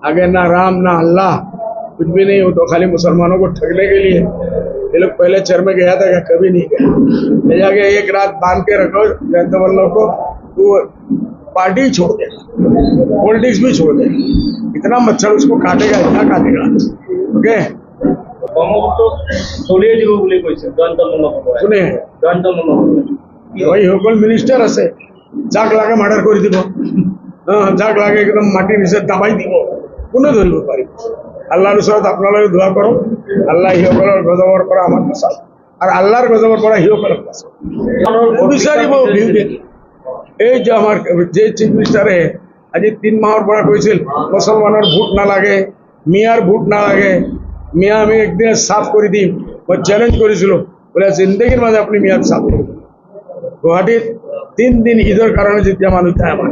आगे ना राम ना अल्लाह, कुछ भी नहीं। वो तो खाली मुसलमानों को ठगने के लिए। ये लोग पहले चर में गया था क्या? कभी नहीं गया। ले जाके एक रात बांध के रखो जयंत वल्लभ को, वो पार्टी ही छोड़ देगा, पॉलिटिक्स भी छोड़ देगा। इतना मच्छर उसको काटेगा, इतना काटेगा। ओके, শুনে ওই সকল মিনিস্টার আছে যাক লাগে মার্ডার করে দিব, যাক লাগে একদম মাটির নিচে দাবাই দিব, কোনো ধরিব পারি। আল্লাহর ওচৰত আপোনালোকে দোয়া কৰো, আল্লাহ সিসকলৰ গজবৰ পৰা আমাক বাঁচাওক, আৰ আল্লাহৰ গজবৰ পৰা সিসকলক বাঁচাওক। বিচাৰিব এই যে আমাৰ যে চিফ মিনিস্টাৰে আজি 3 মাহৰ পৰা কৈছিল মুছলমানৰ ভোট নালাগে, মিয়ার ভোট নালাগে, মিয়া আমি একদিনে সাফ করে দিম। মই চ্যালেঞ্জ করেছিল, বলে জিন্দগির মাঝে আপনি মিয়া সাফ করবেন। গুৱাহাটীত 3 দিন ঈদৰ কাৰণে যেতিয়া মানুহ যায়, আমাৰ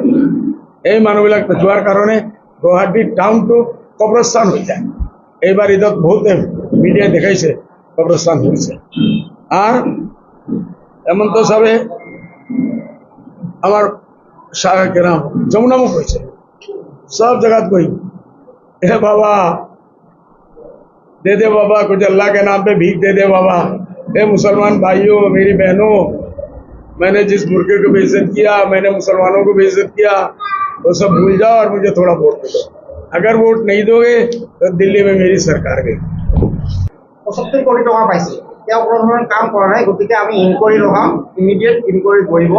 এই মানুহবিলাক যোৱাৰ কাৰণে গুৱাহাটী টাউনটো কবৰস্থান হৈ যায়। এইবাৰ ঈদত বহুতে মিডিয়ায় দেখাইছে কবরস্থান হয়েছে। আর হেমন্ত সাহেব আমার কেরাম যমুনামুখ হয়েছে, सब जगह कोई हे बाबा दे दे बाबा, कुछ अल्लाह के नाम पे भीख दे दे बाबा। हे मुसलमान भाइयों, मेरी बहनों, मैंने जिस मुर्गे को बेइज्जत किया, मैंने मुसलमानों को बेइज्जत किया, वो सब भूल जाओ और मुझे थोड़ा वोट दे दो। अगर वोट नहीं दोगे तो दिल्ली में मेरी सरकार गई। 75 কোটি টাকা পাইছে, তেওঁ কোনো ধৰণৰ কাম কৰা নাই, গতিকে আমি ইনকোয়াৰি লগাম, ইমিডিয়েট ইনকোয়াৰি কৰিব।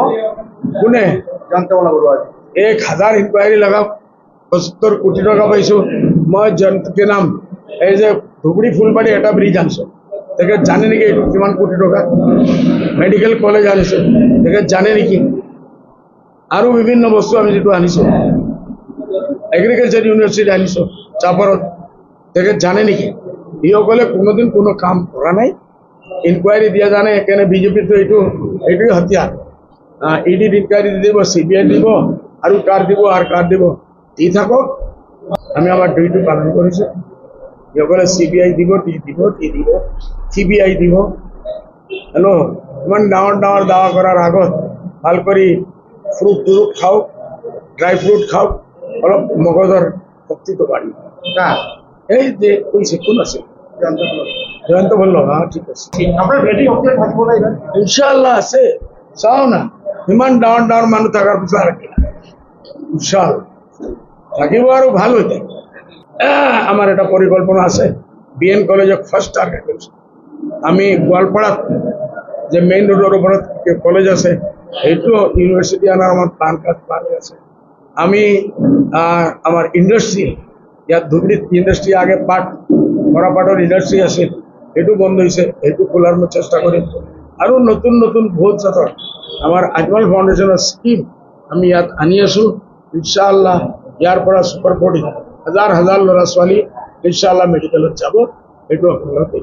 কোনে? জয়ন্ত বৰুৱা। 1000 ইনকোয়ারি লাগাও। 75 কোটি টাকা পাইছো মই। জয়ন্ত के नाम এই যে ধুবুৰী ফুলবাৰী এটা ব্ৰিজ আনিছো, তেখেত জানে নেকি এইটো কিমান কোটি টকা? মেডিকেল কলেজ আনিছো, তেখেত জানে নেকি? আৰু বিভিন্ন বস্তু আমি যেটো আনিছো, এগ্ৰিকালচাৰ ইউনিভাৰ্সিটি আনিছো চাপৰত, তেখেত জানে নেকি? ইসকলে কোনোদিন কোনো কাম কৰা নাই, ইনকোয়াৰি দিয়া জানে। এখানে বিজেপি তো এইটোই হতিয়াৰ। ইডিত ইনকোয়াৰি দিব, সিবিআই দিব, আৰু কার দিব আর কার দিব দি থাকক। আমি আমার ডিউটি পালন করেছি। সকলে সিবিআই দিব, টি দিব, সিবিআই দিব। হেল্ল', ইমান ডাঙৰ ডাঙৰ দাৱা কৰাৰ আগত ভাল কৰি ফ্ৰুট খাও, ড্ৰাই ফ্ৰুট খাও, অলপ মগজৰ শক্তিটো বাঢ়ি। এই যে কৈছে কোন আছে? জয়ন্ত বল্লভ। ঠিক আছে, আপোনাৰ ভেটি অপডেট থাকিব না ইমান? ইনশাআল্লাহ আছে। চাও না ইমান ডাঙৰ ডাঙৰ মানুহ থাকাৰ পিছত ৰাখি ইনশাআল্লাহ থাকিব আৰু ভাল হৈ যায়। আমার একটা পরিকল্পনা আছে, বিএন কলেজে ফার্স্ট টার্গেট করছি আমি। গোয়ালপাড়াত যে মেইন রোডের উপর কলেজ আছে, এইটো ইউনিভার্সিটি আনার আমার প্ল্যান আছে। আমি আমার ইন্ডাস্ট্রি, ইয়াত ধুবুৰীত ইন্ডাস্ট্ৰি আগে মৰাপাটৰ ইন্ডাস্ট্ৰি আছিল, এইটো বন্ধ হৈছে, এইটো খোলাৰ মই চেষ্টা কৰিম। আৰু নতুন নতুন বহুত জাতৰ আমাৰ আজমল ফাউণ্ডেশ্যনৰ স্কিম আমি ইয়াত আনি আছো। ইনশাআল্লাহ ইয়াৰ পৰা সুপাৰ 40 হাজাৰ ল'ৰা ছোৱালী ইনশাআল্লাহ মেডিকেলত যাব। এইটো আপোনালোকে